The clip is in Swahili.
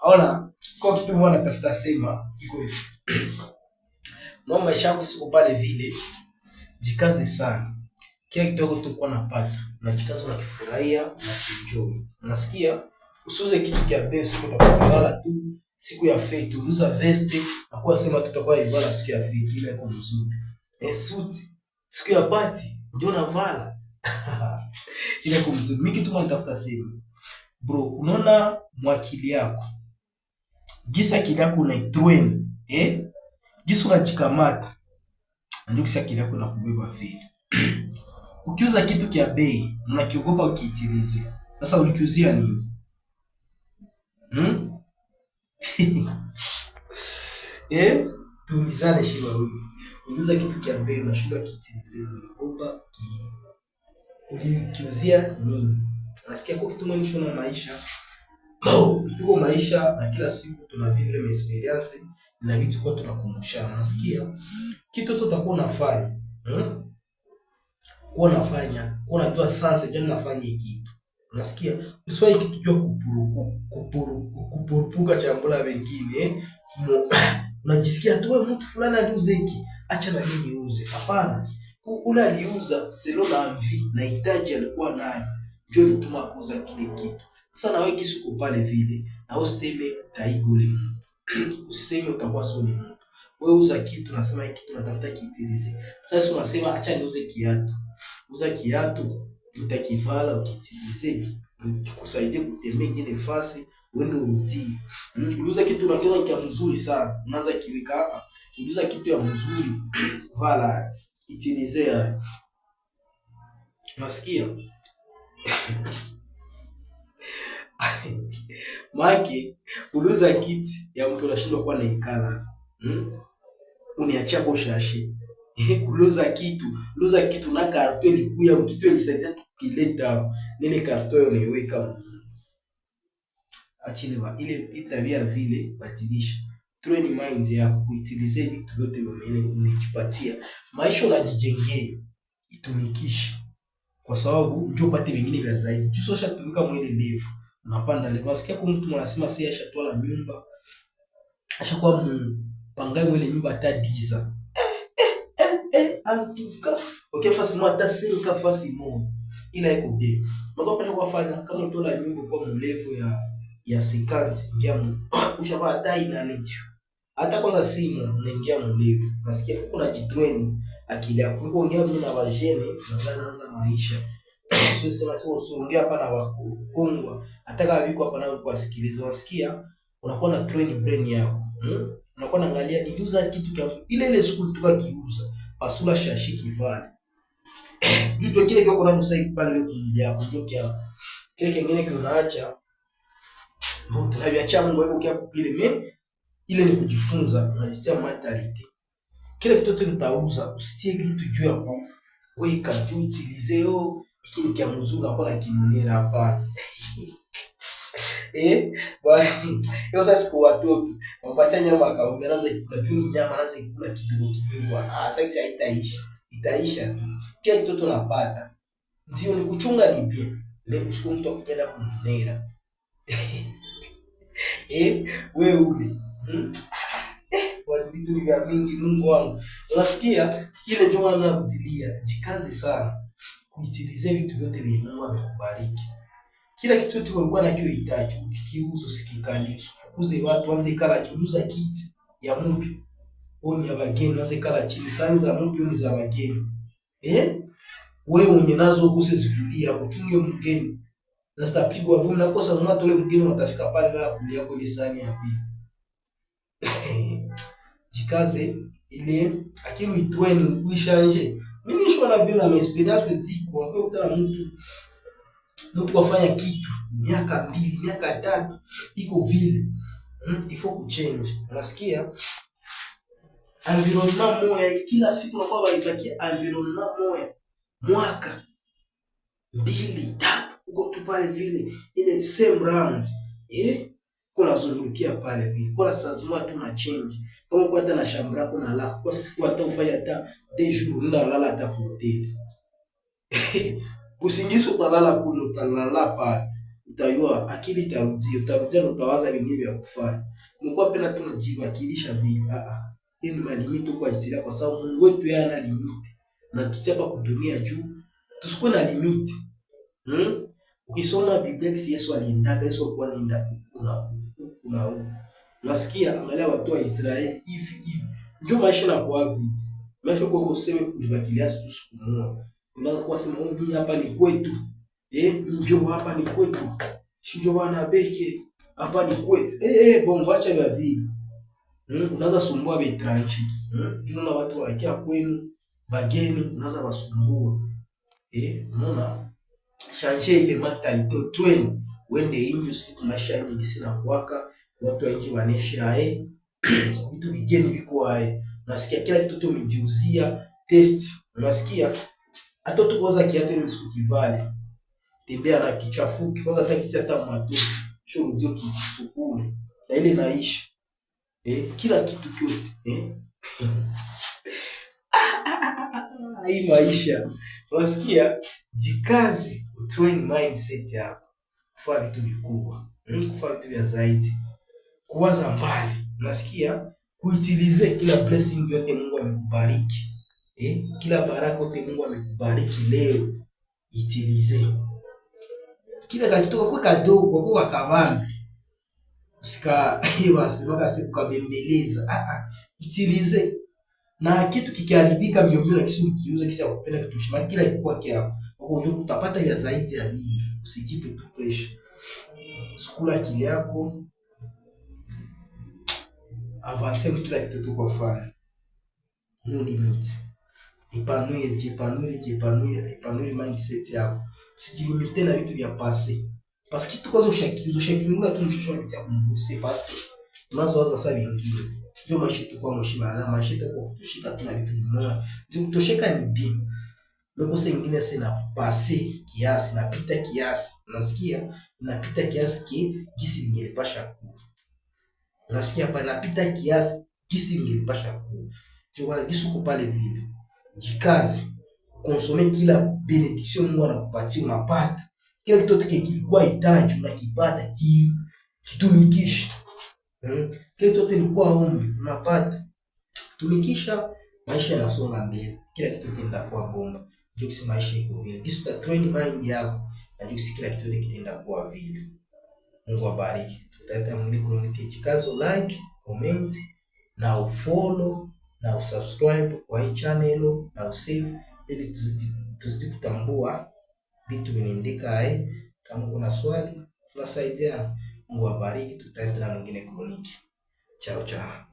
Ona kwa kitu mwana tafuta sema iko hivi. Mwa maisha yako siko pale vile, jikaze sana. Kila kidogo tu napata, unajikaza unakifurahia na kuenjoy. Unasikia? Usiuze kitu kia bei siku utakuwa tu siku ya fete, uza vest na kwa sema tutakuwa ivala siku ya fete ile kwa mzuri. Suit siku ya party ndio navala. Ile kwa mzuri. Mimi kitu natafuta sema. Bro, unaona mwakili yako. Gisa akili yako unaitrain, Gisa unajikamata. Ndio kisa akili yako inakubeba vile. Ukiuza kitu kia bei, unakiogopa ukiitilize. Sasa ulikiuzia nini? Tuulizane shiba huyu. Uliuza kitu kia bei, unashindwa kiitilize, unaogopa ulikiuzia nini? Nasikia kwa kitu mwanisho na maisha. Tuko maisha na kila siku tunavivre experience na vitu kwa tunakumbushana. Nasikia kitu tutakuwa unafanya. Kwa unafanya, kwa unatoa sasa je nafanya kitu. Unasikia? Usiwahi kitu cha kupurupuka chambula wengine. Unajisikia tu wewe mtu fulani aliuza hiki, acha na mimi niuze. Hapana. Ule aliuza selo na mvi na hitaji alikuwa nayo. Ndio lituma kuuza kile kitu. Sasa na wewe kisuko pale vile na usiteme taigole mtu. Usiseme utakuwa sio ni mtu. Wewe uza kitu nasema hiki kitu natafuta kiitilize. Sasa unasema acha niuze kiatu. Uza kiatu utakivala ukitilize. Kikusaidie kutembea ingine fasi uende urudi. Uliuza kitu unakiona kia mzuri sana. Unaanza kiweka hapa. Uliuza kitu ya mzuri vala itilize. Unasikia? Maki, uliuza kiti ya mtu unashindwa kuwa na ikala. Uniachia kwa shashi. Uliuza kitu na karton ilikuya mkitu ilisaidia tukileta nini karton unaiweka. Achile ile itabia vile badilisha. Train mind yako kuitilize vitu vyote umejipatia. Maisha unajijengea itumikishe. Kwa sababu ndio upate vingine vya zaidi. Jisosha tumika mwele ndefu. Unapanda leo. Unasikia kwa mtu mwanasema sasa ashatoa nyumba. Ashakuwa mpangai mwele nyumba hata diza. Antuka. Okay, fasi mwa hata sinka fasi moja. Ila iko bien. Mbona kwa kufanya kama utola nyumba kwa mlevu ya 50 ingia ushaba hata ina nicho. Hata kwanza simu unaingia mlevu. Unasikia kuna jitrain akili yako. Uko ongea mimi na wajene na naanza maisha. Sio sema usiongea hapa na wakongwa. Hata kama viko hapa na kuwasikiliza wasikia unakuwa na train brain yako. Unakuwa unaangalia niuza kitu kama ile school tukakiuza. Pasula shashi kivali. Hicho kile kiko kuna msaidi pale wewe kuja hapo ndio kia. Kile kingine kinaacha mbona tunaviacha Mungu wewe ukiapo kile ile ni kujifunza unajitia mentality. Kile kitu utauza usitie kitu juu ya kwa weka juu itilizeo kile kia mzuri na kwa kinonera hapa. Hiyo sasa kwa watoto wampatia nyama akaomba anaanza kula chungi nyama anaanza kula kidogo kidogo. Sasa haitaisha. Itaisha tu. Kile kitu tunapata. Ndio ni kuchunga ni pia. Leo usiku mtu akipenda kunonera. Wewe ule. Kwa vitu ni vya mingi Mungu wangu. Unasikia ile njoo anakuzilia. Jikaze sana. Kuitilize vitu vyote vya Mungu amekubariki. Kila kitu chote ulikuwa unachohitaji, ukikiuza usikikanie, usifukuze watu, anze kala kiuza kiti ya mpya. Oni ya bageni, anze kala chini sani za mpya ni za bageni. Wewe mwenye nazo ukose zikulia, uchunge mgeni. Na sitapigwa vumbi na kosa mmoja ule mgeni watafika pale na kulia kwa sani ya pili. Jikaze ile akili itweni kuisha nje. Mimi nishona vile na experience ziko, kwa kutana mtu wafanya kitu miaka 2 miaka 3 iko vile ifo kuchange. Unasikia environment moja kila siku na kwa baitakia environment moja mwaka 2 3 uko tu pale vile ile same round kuna zungurukia pale vile kwa lazima tu na change kama kwa hata na shambra kuna la kwa siku hata ufanya hata 2 jours ndio lala hata kwa hotel. Usingizi utalala kule utalala pale. utayua akili utarudia na utawaza vingine vya kufanya. Mko pena tunajiwakilisha vile. Hii ni malimiti kwa historia kwa sababu Mungu wetu yeye ana limiti. Na tutia hapa kudunia juu tusikuwe na limiti. Ukisoma Biblia Yesu aliendaga, Yesu alikuwa anaenda kuna unasikia, angalia watu wa Israeli hivi. Ndio maisha na kwa hivi. Maisha kwa kusema kulibakilia siku moja. Unaanza kusema mimi hapa ni kwetu. Njoo hapa ni kwetu. Shinjo wana beke. Hapa ni kwetu. Bongo acha vya vile. Unaanza sumbua betranchi. Unaona watu wanakia kwenu bageni, unaanza wasumbua. Unaona? Changer ile mentalite twenu. Wende injo siku maisha yenyewe sina kuwaka. Watu wengi wanesha vitu vigeni viko unasikia kila kitu umejiuzia test. Unasikia hata tukoza kiatu ile siku kivali. Tembea na kichafuki kwanza hata hata mato. Sio ndio kisukule. Na ile naishi. Kila kitu kyote. Hii maisha. Unasikia jikaze utrain mindset yako. Kufanya vitu vikubwa. Kufanya vitu vya zaidi. Kuwaza mbali. Unasikia kuitilize kila blessing yote Mungu amekubariki. Kila baraka yote Mungu amekubariki leo. Itilize. Kila kitu kwa kadogo kwa kabambi. Usika basi siku kabembeleza. Itilize. Na kitu kikiharibika mbio na kisu kiuza kisa kupenda kutushima kila ilikuwa kiapo. Unajua utapata ya zaidi ya nini. Usijipe tu pressure. Sukula akili yako. Avance kila kitu kwa fanya. No limit. Ipanue mindset yako. Usijilimite na vitu vya passé. Parce que kitu kwanza ushafungua tu mshosho wa Mungu c'est passé. Unazowaza sasa vingine. Ndio maisha yetu kwa mshima na maisha yetu kwa kutoshika tuna vitu vimoja. Ndio kutosheka ni bien. Ndio sasa vingine sasa passé kiasi, napita kiasi. Unasikia? Napita kiasi gisi ningelipasha kuwa. Unasikia hapa napita kiasi gisi ningelipasha kuwa. Ndio wala gisi uko pale vile. Jikaze. Konsome kila benediction Mungu anakupatia unapata. Kila kitu kilikuwa hitaji unakipata kitumikisha. Kile chote ilikuwa ombi unapata. Tumikisha maisha yanasonga mbele. Kila kitu kitaenda kuwa bomba. Ndio kisi maisha iko vile. Kisi train mind yako na ndio kisi kila kitu kitaenda kuwa vile. Mungu abariki. Tutaita mwingine Kroniki. Jikazo like, comment na ufollow na usubscribe kwa hii channel na usave ili tuzidi kutambua vitu vinaendeka. Kama kuna swali tunasaidiana. Mungu abariki. Tutaendelea na mwingine Kroniki. Chao chao.